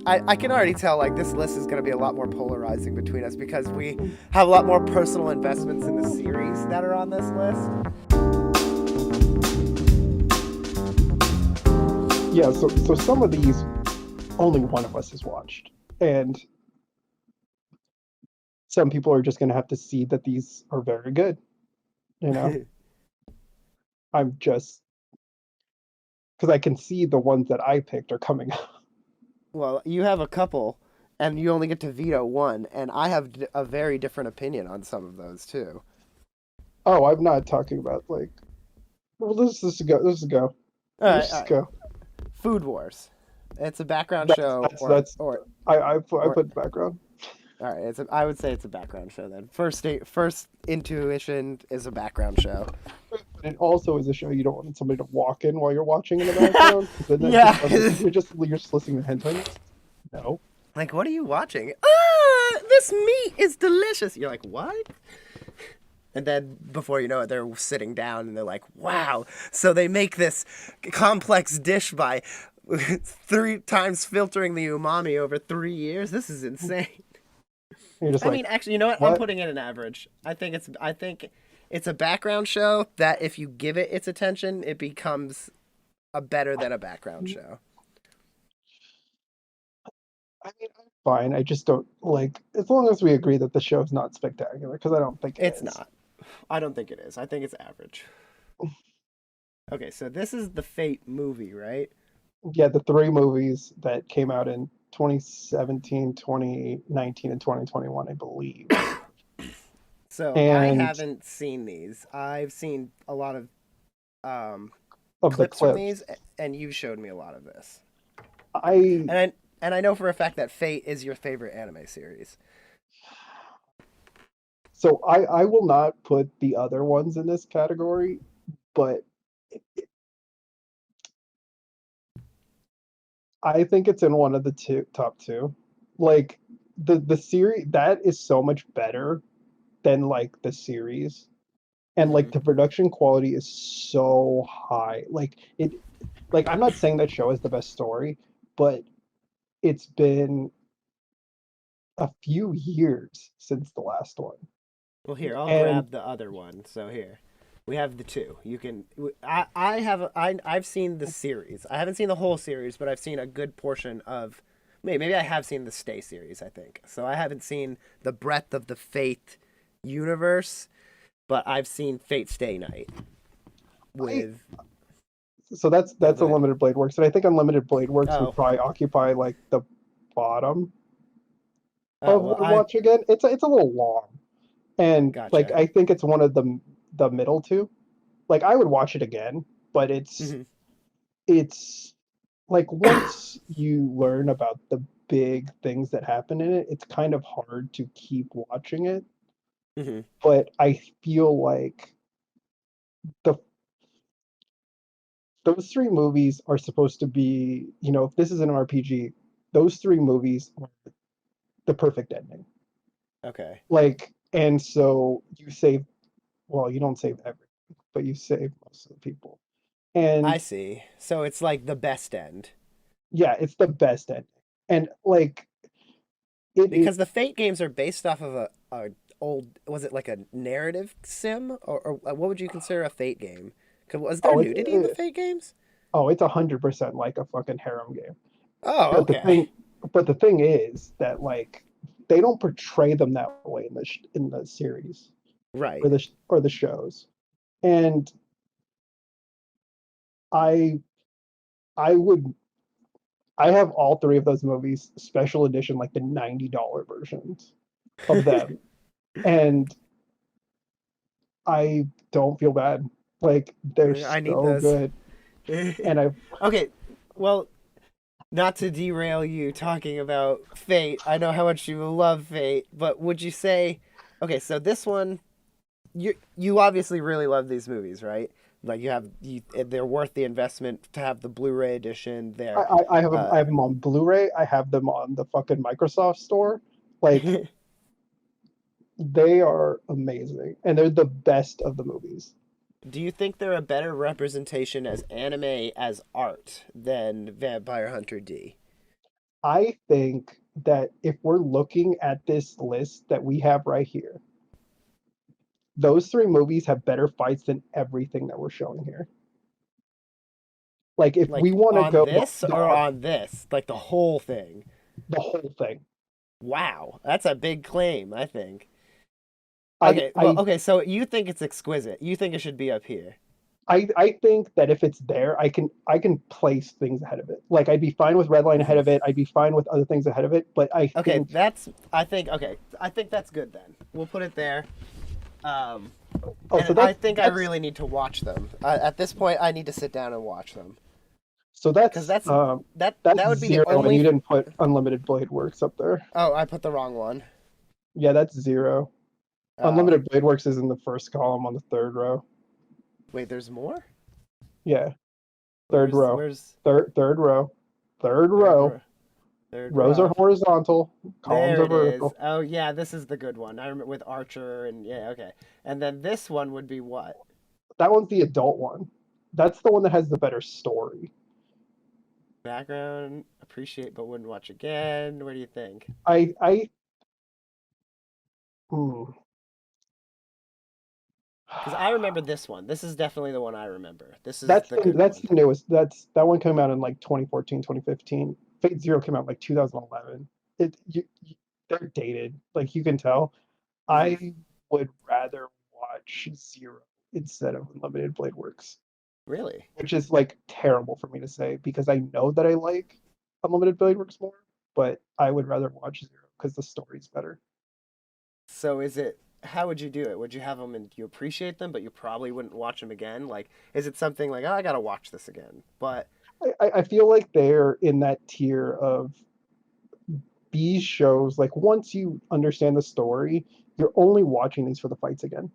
I can already tell like this list is going to be a lot more polarizing between us because we have a lot more personal investments in the series that are on this list. Yeah, so some of these only one of us has watched, and some people are just going to have to see that these are very good. You know, I'm just because I can see the ones that I picked are coming up. Well, you have a couple, and you only get to veto one, and I have a very different opinion on some of those too. Oh, I'm not talking about like. Well, let's go. Let's go. All Let's right. go. Food Wars. It's a background That's show, that's that's. I or put background. all right. I would say it's a background show then. First intuition is a background show. But it also is a show you don't want somebody to walk in while you're watching in the background because then that just Yeah. doesn't. You're just listening to hentai news. No. Like, what are you watching? Ah, this meat is delicious. You're like, what? And then before you know it, they're sitting down and they're like, wow. So they make this complex dish by 3 times filtering the umami over 3 years. This is insane. You're just I mean, like, actually, you know what? I'm what? putting it an average. I think it's a background show that if you give it its attention, it becomes a better than a background show. I mean, I'm fine. I just don't like as long as we agree that the show's not spectacular because I don't think it It's is. not. I don't think it is. I think it's average. Okay, so this is the Fate movie, right? Yeah, the three movies that came out in 2017, 2019, and 2021, I believe. So I And haven't seen these. I've seen a lot of um, of the clips from clips, these, and you showed me a lot of this. I And I know for a fact that Fate is your favorite anime series. I will not put the other ones in this category, but I think it's in one of the top two. Like the series that is so much better than like the series, and like Hmm. the production quality is so high. Like I'm not saying that show is the best story, but it's been a few years since the last one. Well, here I'll And grab the other one. So here we have the two. You can. I've seen the series. I haven't seen the whole series, but I've seen a good portion of. Maybe I have seen the Stay series. I think so. I haven't seen the breadth of the Fate universe, but I've seen Fate Stay Night I with. so No, that's go ahead. Unlimited Blade Works, and I think Unlimited Blade Works would Oh, probably occupy like the bottom oh of well, what I watch again. It's a little long, and like gotcha. I think it's one of the middle two. Like I would watch it again, but Hmm. it's like once you learn about the big things that happen in it, it's kind of hard to keep watching it. Hmm. But I feel like the those three movies are supposed to be, if this is an RPG, those three movies are the perfect ending. Okay, Like, and so you save, well, you don't save everything, but you save most of the people. I And see. So it's like the best end. yeah, it's the best ending. And like, it Because the Fate games are based off of a old, was it like a narrative sim, or what would you consider a Fate game? Was there oh, it's nudity in the Fate games? oh, it's 100% like a fucking harem game. Oh, But the okay. thing, but the thing is that like they don't portray them that way in the series Right. or the shows. And I I would I have all three of those movies special edition, like the $90 versions of them, and I don't feel bad. Like they're I need so those. good, and I Okay. Well, not to derail you talking about Fate. I know how much you love Fate, but would you say, okay, so this one, you obviously really love these movies, right? Like they're worth the investment to have the Blu-ray edition. They're, I uh, have them on Blu-ray. I have them on the fucking Microsoft store. Like they are amazing, and they're the best of the movies. do you think they're a better representation as anime as art than Vampire Hunter D? I think that if we're looking at this list that we have right here, those three movies have better fights than everything that we're showing here. Like if we Like want to on go this or on this? Like the whole thing. the whole thing, Wow, that's a big claim, I think. I Okay, well, I okay, so you think it's exquisite. You think it should be up here. I think that if it's there, I can place things ahead of it. Like I'd be fine with Redline ahead Mhm. of it. I'd be fine with other things ahead of it. But I Okay, think I think that's good then. We'll put it there. Um, oh, and so I that's think I that's really need to watch them. At this point, I need to sit down and watch them so because that's that that's would be the zero, and only. you didn't put Unlimited Blade Works up there. Oh, I put the wrong one. Yeah, that's zero. Oh, Unlimited Blade Works is in the first column on the third row. wait, there's more. Yeah, third Where's row, where's third row, third third row. row? Third Rows are row. horizontal, columns There are it is. vertical. Oh yeah, this is the good one. I remember with Archer and yeah, okay. And then this one would be what? That one's the adult one. That's the one that has the better story. Background, appreciate but wouldn't watch again. What do you think? I hmm. Because I remember this one. This is definitely the one I remember. This is That's the good that's one. the newest. That one came out in like 2014, 2015. Fate Zero came out in like 2011. They're dated. Like you can tell. Hmm. I would rather watch Zero instead of Unlimited Blade Works, Really? which is like terrible for me to say because I know that I like Unlimited Blade Works more, but I would rather watch Zero because the story's better. So is it? How would you do it? Would you have them and you appreciate them, but you probably wouldn't watch them again? Like, is it something like, oh, I gotta watch this again? But I feel like they're in that tier of these shows. Like once you understand the story, you're only watching these for the fights again,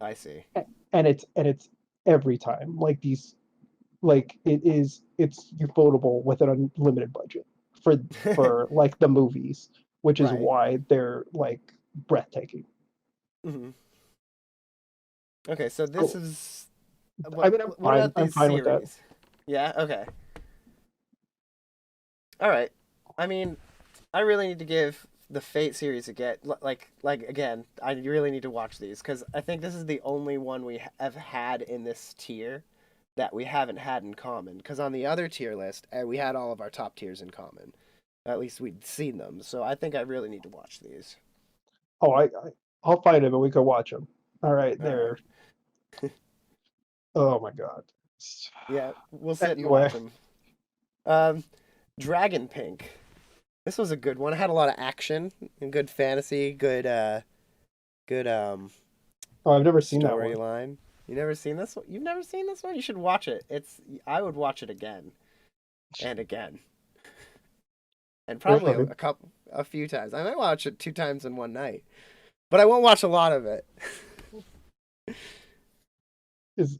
I see. and it's every time like these like it's ufotable with an unlimited budget for like the movies, which is Right. why they're like breathtaking. Hmm. Okay, so this So is I mean, I'm what fine. about I'm these fine with that. series? Yeah. Okay. All right. I mean, I really need to give the Fate series again. Like again, I really need to watch these because I think this is the only one we have had in this tier that we haven't had in common. Because on the other tier list, we had all of our top tiers in common. At least we'd seen them. So I think I really need to watch these. Oh, I'll find them and we can watch them. All right, All right. there. Oh my God. Yeah, we'll sit and Anyway, watch them. Um, Dragon Pink. This was a good one. It had a lot of action and good fantasy, good oh, I've never seen that one. storyline. You never seen this one? You've never seen this one? You should watch it. I would watch it again and again. And probably Really? a few times. I might watch it 2 times in one night. But I won't watch a lot of it. Is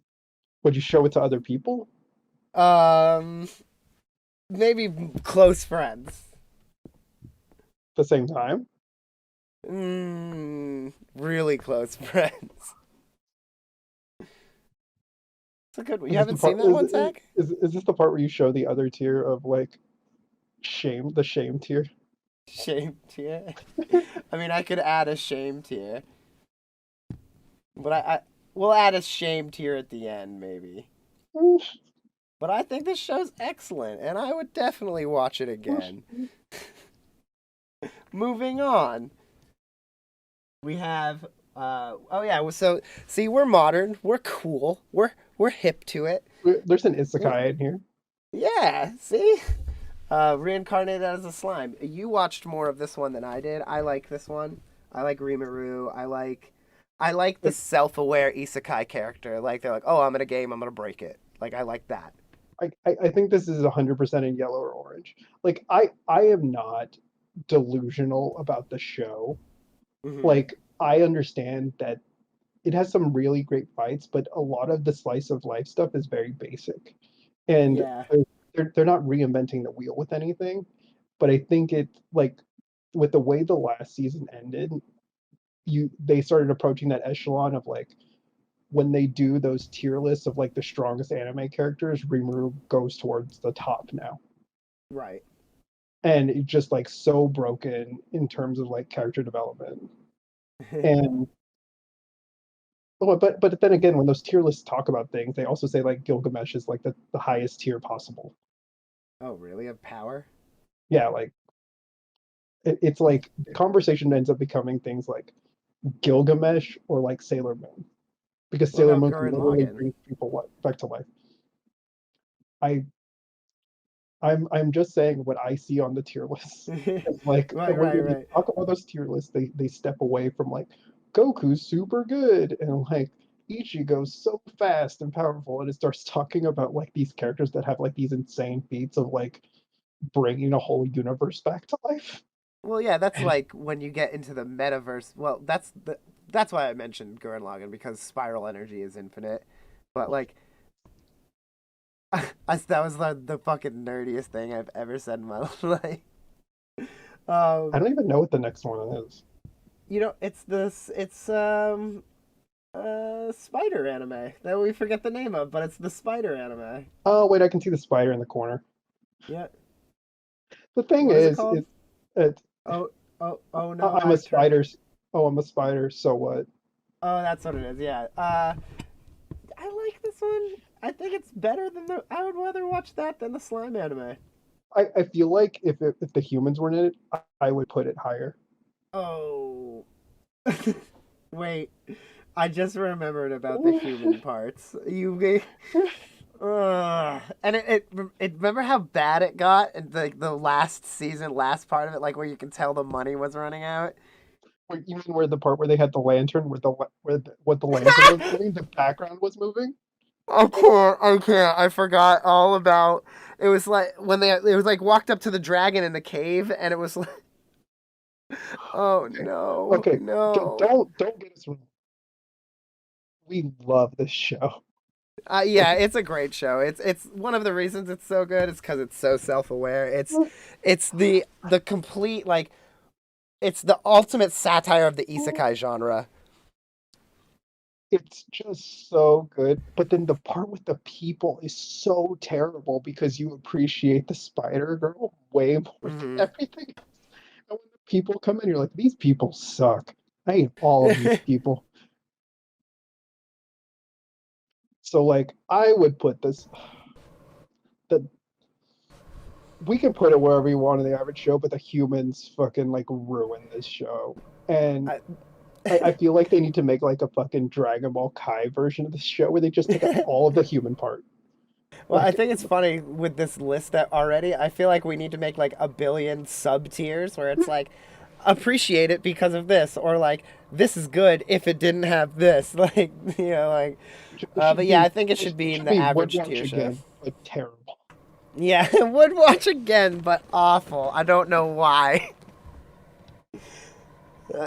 would you show it to other people? Um maybe close friends. At the same time? Really close friends. It's a good one. You Is this the haven't seen part? that one, Zach? Is this the part where you show the other tier of like shame, the shame tier? Shame tier. I mean, I could add a shame tier, but we'll add a shame tier at the end, maybe. But I think this show's excellent, and I would definitely watch it again. Moving on, we have. Oh yeah. So see, we're modern. We're cool. We're hip to it. There's an We're, isekai in here. yeah. See. Reincarnated as a slime. You watched more of this one than I did. I like this one. I like Rimuru. I like the Like self-aware isekai character. Like they're like, "Oh, I'm in a game. I'm gonna break it." Like I like that. I think this is 100% in yellow or orange. Like I am not delusional about the show. Hmm. Like I understand that it has some really great fights, but a lot of the slice of life stuff is very basic, and Yeah. they're not reinventing the wheel with anything. But I think it like with the way the last season ended, they started approaching that echelon of like when they do those tier lists of like the strongest anime characters, Rimuru goes towards the top now. Right. and it's just like so broken in terms of like character development. And oh, but then again, when those tier lists talk about things, they also say like Gilgamesh is like the highest tier possible. Oh, really? Of power? Yeah, like it's like the conversation ends up becoming things like Gilgamesh or like Sailor Moon, because What Sailor about Moon can Gurren literally Lagann? bring people back to life. I I'm just saying what I see on the tier list. It's like Right, right, when they right. talk about those tier lists, they step away from like Goku's super good and like Ichigo's so fast and powerful, and it starts talking about like these characters that have like these insane feats of like bringing a whole universe back to life. Well, yeah, that's like when you get into the metaverse. Well, that's why I mentioned Gurren Lagann because spiral energy is infinite. But like, that was the fucking nerdiest thing I've ever said in my life. I Um, don't even know what the next one is. it's this. It's spider anime that we forget the name of, but it's the spider anime. Oh wait, I can see the spider in the corner. Yeah. The thing What is it is, called? it Oh, oh no, I'm a I've turned. spider. Oh, I'm a spider. So what? Oh, that's what it is. Yeah. I like this one. I think it's better than the. I would rather watch that than the slime anime. I feel like if the humans weren't in it, I would put it higher. Oh. Wait. I just remembered about the human parts. And it remember how bad it got in the last season, last part of it, like where you can tell the money was running out. You mean where the part where they had the lantern, what the lantern was doing, the background was moving? I can't. I forgot all about. It was like when it was like walked up to the dragon in the cave, and it was like, oh Okay, no, okay. no. Don't get us wrong. We love this show. Yeah, it's a great show. It's one of the reasons it's so good. It's because it's so self aware. It's the complete like it's the ultimate satire of the isekai genre. It's just so good. But then the part with the people is so terrible because you appreciate the Spider Girl way more than Hmm. everything else. And when the people come in, you're like, these people suck. I hate all of these people. So like I would put this the we can put it wherever you want in the average show, but the humans fucking like ruin this show. And I, I feel like they need to make like a fucking Dragon Ball Kai version of the show where they just take out all of the human part. well, I Like think it's funny with this list that already. I feel like we need to make like a billion sub tiers where it's like appreciate it because of this, or like this is good if it didn't have this. Like like. it should But yeah, be I think it should it be in should the be would average watch tier show. again, but terrible. Yeah, would watch again, but awful. I don't know why.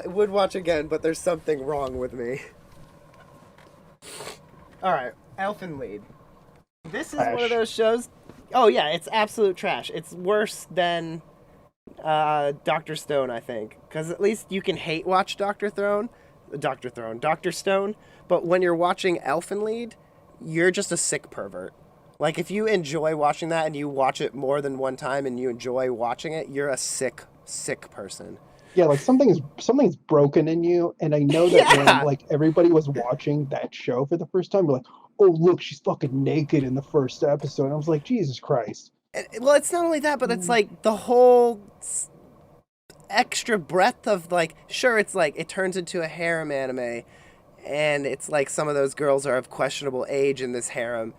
Would watch again, but there's something wrong with me. All right, Elfen Lied. This is one of Ash. those shows. Oh yeah, it's absolute trash. It's worse than Doctor Stone, I think, because at least you can hate watch Doctor Stone. But when you're watching Elfen Lied, you're just a sick pervert. Like if you enjoy watching that and you watch it more than one time and you enjoy watching it, you're a sick person. Yeah, like something's broken in you, and I know that when Yeah. like everybody was watching that show for the first time, they're like, "Oh, look, she's fucking naked in the first episode." And I was like, "Jesus Christ!" Well, it's not only that, but it's Mm. like the whole extra breadth of like, sure, it's like it turns into a harem anime, and it's like some of those girls are of questionable age in this harem,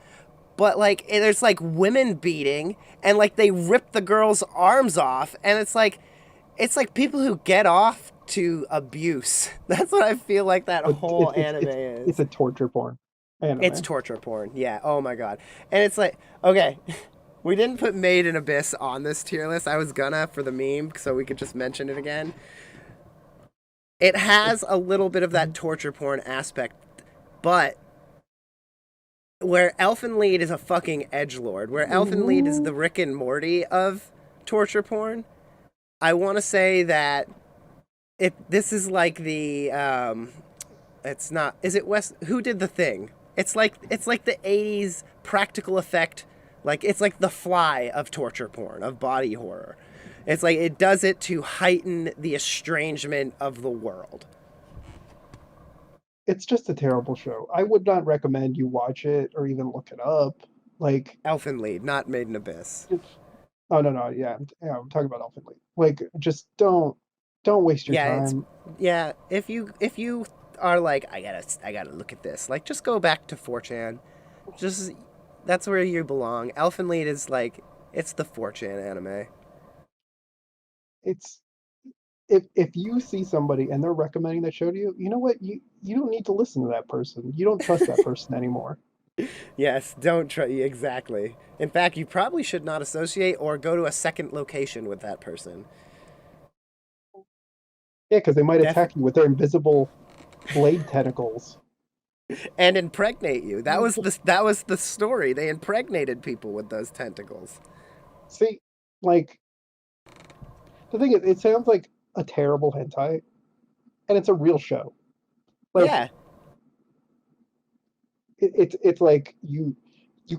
but like there's like women beating, and like they rip the girls' arms off, and it's like people who get off to abuse. That's what I feel like that But whole anime it's is. a torture porn It's anime. torture porn. Yeah. Oh my god. And it's like, okay, we didn't put Made in Abyss on this tier list. I was gonna for the meme, so we could just mention it again. It has a little bit of that torture porn aspect, but where Elfen Lied is a fucking edge lord, where Elfen Lied is the Rick and Morty of torture porn, I want to say that this is like the it's not, is it West, who did the thing? It's like the 80s practical effect, like it's like the Fly of torture porn, of body horror. It's like it does it to heighten the estrangement of the world. It's just a terrible show. I would not recommend you watch it or even look it up. Like, Elfen Lied, not Maiden Abyss. oh no, no, yeah, I'm talking about Elfen Lied. Like, just don't waste your Yeah, it's time. yeah. If you are like, I gotta look at this. Like, just go back to 4chan. Just that's where you belong. Elfen Lied is like it's the 4chan anime. It's if you see somebody and they're recommending that show to you, you know what? You don't need to listen to that person. You don't trust that person anymore. Yes, don't try exactly. In fact, you probably should not associate or go to a second location with that person. Yeah, because they might Def attack you with their invisible blade tentacles. and impregnate you. That was the story. They impregnated people with those tentacles. See, like the thing is, it sounds like a terrible hentai, and it's a real show. Like Yeah, it's like you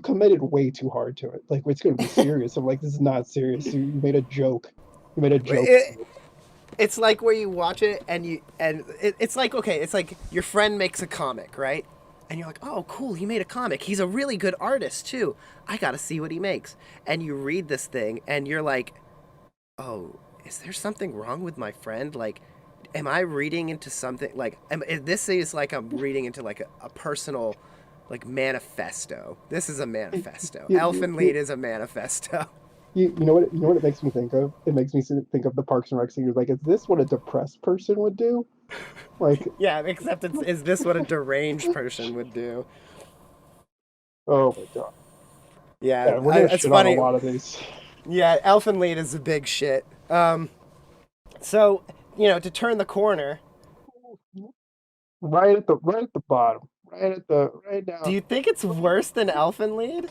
committed way too hard to it. Like it's going to be serious. I'm like, this is not serious. You made a joke. You made a joke. it, it's like where you watch it it's like okay, it's like your friend makes a comic, right? And you're like, oh, cool, he made a comic. He's a really good artist too. I gotta see what he makes. And you read this thing, and you're like, oh, is there something wrong with my friend? Like, am I reading into something? Like, this is like I'm reading into like a personal, like manifesto. This is a manifesto. You, you, Elfen Lied you, is a manifesto. you know what it makes me think of? It makes me think of the Parks and Rec singers. Like, is this what a depressed person would do? Like, Yeah, except is this what a deranged person would do? oh my god. Yeah, Yeah, we're gonna it's shit on a funny. lot of these. Yeah, Elfen Lied is a big shit. So to turn the corner, Right at the bottom. Right do down. you think it's worse than Elfen Lied?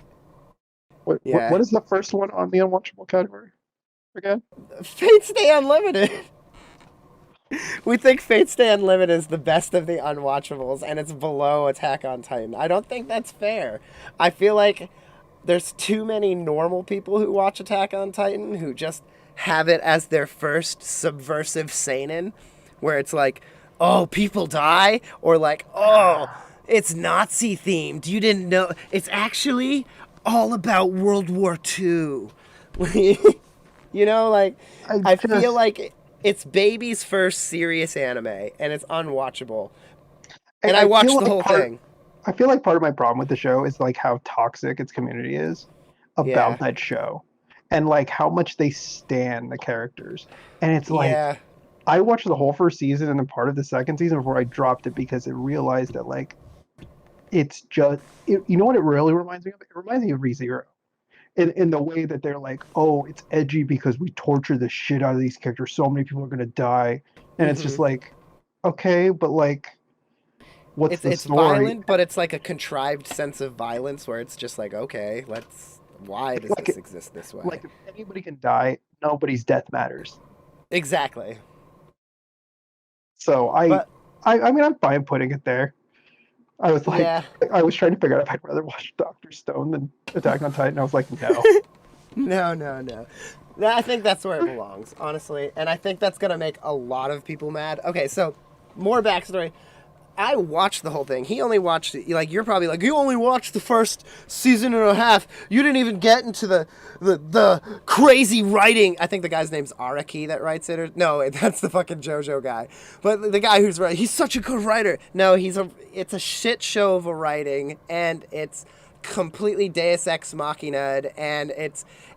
What Yeah, is the first one on the unwatchable category again? Fate Stay Unlimited. We think Fate Stay Unlimited is the best of the unwatchables, and it's below Attack on Titan. I don't think that's fair. I feel like there's too many normal people who watch Attack on Titan who just have it as their first subversive seinen, where it's like, oh, people die, or like, oh, it's Nazi themed. You didn't know. It's actually all about World War II. Like, I I feel just like it's baby's first serious anime, and it's unwatchable. I, And I I feel watched the like whole part thing. I feel like part of my problem with the show is like how toxic its community is about Yeah. that show. And like how much they stan the characters. And it's like Yeah. I watched the whole first season and then part of the second season before I dropped it because it realized that like it's just you know what it really reminds me of? It reminds me of ReZero. In the way that they're like, oh, it's edgy because we torture the shit out of these characters. So many people are gonna die. And it's just Hmm. like, okay, but like what's the It's story? violent, but it's like a contrived sense of violence where it's just like, okay, let's. Why does Like this exist this way? like if anybody can die, nobody's death matters. Exactly. So But I mean I'm fine putting it there. I was yeah, like I was trying to figure out if I'd rather watch Doctor Stone than Attack on Titan. I was like, no. no, no, no. I think that's where it belongs, honestly, and I think that's gonna make a lot of people mad. Okay, so more backstory. I watched the whole thing. He only watched like you're probably like you only watched the first season and a half. You didn't even get into the crazy writing. I think the guy's name's Araki that writes it. Or no, that's the fucking JoJo guy. But the guy who's right, he's such a good writer. No, it's a shit show of a writing, and it's completely Deus Ex Machina, and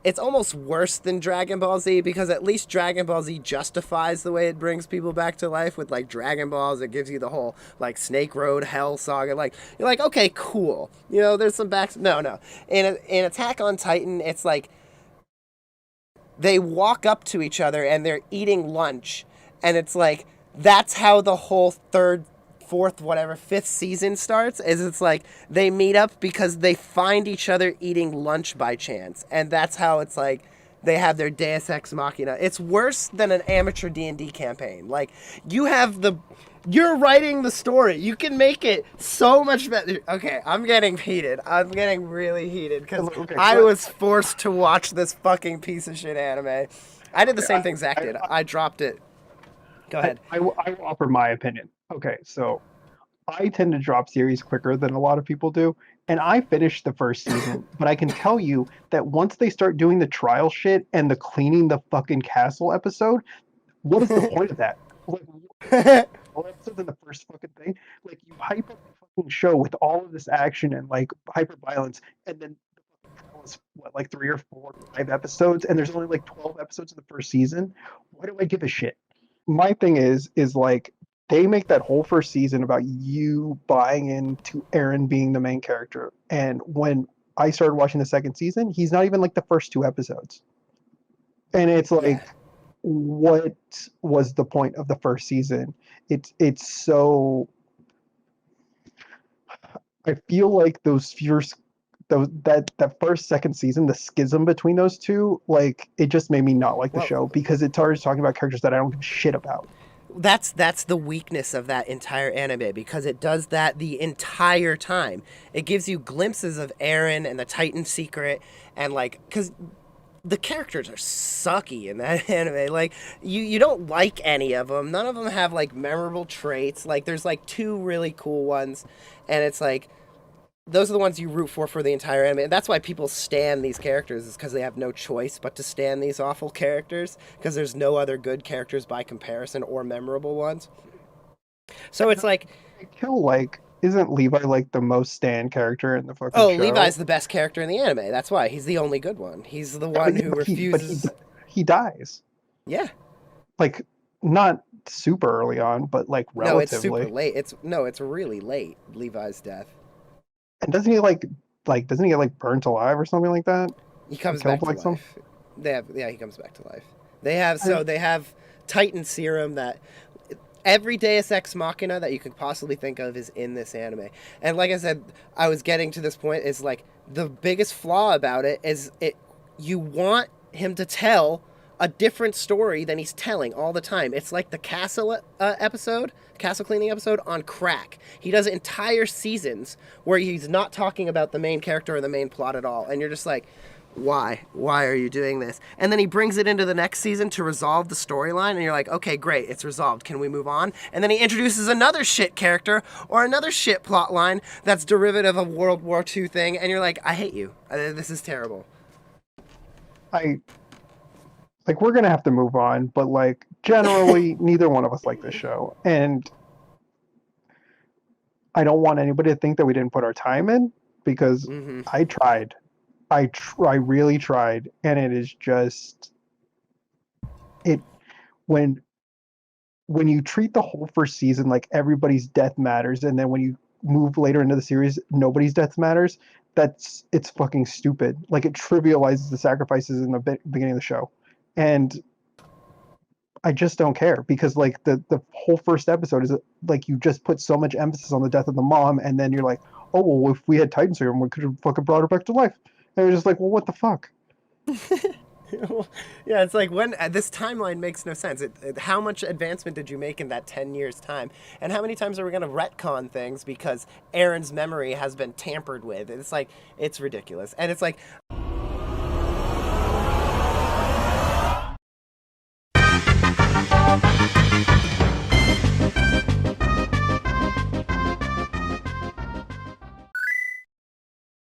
it's almost worse than Dragon Ball Z because at least Dragon Ball Z justifies the way it brings people back to life with like Dragon Balls. It gives you the whole like Snake Road Hell saga. Like you're like, okay, cool. There's some back. No, no. In Attack on Titan, it's like they walk up to each other and they're eating lunch, and it's like that's how the whole third, fourth, whatever, fifth season starts. Is it's like they meet up because they find each other eating lunch by chance, and that's how it's like they have their Deus Ex Machina. It's worse than an amateur D&D campaign. Like you're writing the story. You can make it so much better. Okay, I'm getting heated. I'm getting really heated because Okay, I was forced to watch this fucking piece of shit anime. I did the Okay, same thing Zach I, did. I dropped it. Go ahead. I will offer my opinion. Okay, so I tend to drop series quicker than a lot of people do, and I finished the first season, but I can tell you that once they start doing the trial shit and the cleaning the fucking castle episode, what is the point of that? Like, all episodes in the first fucking thing, like you hype up the fucking show with all of this action and like hyper violence, and then the trial is what, like 3 or 4 or 5 episodes, and there's only like 12 episodes in the first season. Why do I give a shit? My thing is like they make that whole first season about you buying into Aaron being the main character, and when I started watching the second season, he's not even like the first 2 episodes, and it's Yeah. like, what was the point of the first season? It's so, I feel like those first, those that first second season, the schism between those two, like it just made me not like the Well, show because it started talking about characters that I don't give a shit about. that's the weakness of that entire anime because it does that the entire time. It gives you glimpses of Eren and the Titan secret and like cuz the characters are sucky in that anime. Like you don't like any of them. None of them have like memorable traits. Like there's like two really cool ones and it's like those are the ones you root for the entire anime. And that's why people stan these characters is because they have no choice but to stan these awful characters because there's no other good characters by comparison or memorable ones. So And it's like, I kill like, isn't Levi like the most stan character in the fucking oh, show? Levi's the best character in the anime. That's why he's the only good one. He's the Yeah, one who refuses. he dies. Yeah, Like not super early on, but like no, it's super relatively. late. It's really late. Levi's death. And doesn't he like doesn't he get like burnt alive or something like that? He Or comes killed back to like some? life. He comes back to life. They have I, so they have Titan serum that every Deus Ex Machina that you could possibly think of is in this anime. And like I said, I was getting to this point is like the biggest flaw about it is it you want him to tell a different story than he's telling all the time. It's like the castle cleaning episode on crack. He does entire seasons where he's not talking about the main character or the main plot at all, and you're just like, why are you doing this? And then he brings it into the next season to resolve the storyline and you're like, okay, great, it's resolved, can we move on? And then he introduces another shit character or another shit plot line that's derivative of a World War II thing and you're like, I hate you, this is terrible. I like we're gonna have to move on, but like generally neither one of us like this show. And I don't want anybody to think that we didn't put our time in because Mm-hmm. I tried. I really tried, and it is just it when you treat the whole first season like everybody's death matters, and then when you move later into the series, nobody's death matters. It's fucking stupid. Like it trivializes the sacrifices in the beginning of the show, and I just don't care because like the whole first episode is like you just put so much emphasis on the death of the mom, and then you're like, oh well, if we had Titan serum, we could have fucking brought her back to life. And you're just like, well, what the fuck? Yeah, it's like when this timeline makes no sense. How much advancement did you make in that 10 years time? And how many times are we going to retcon things because Aaron's memory has been tampered with? It's like it's ridiculous. And it's like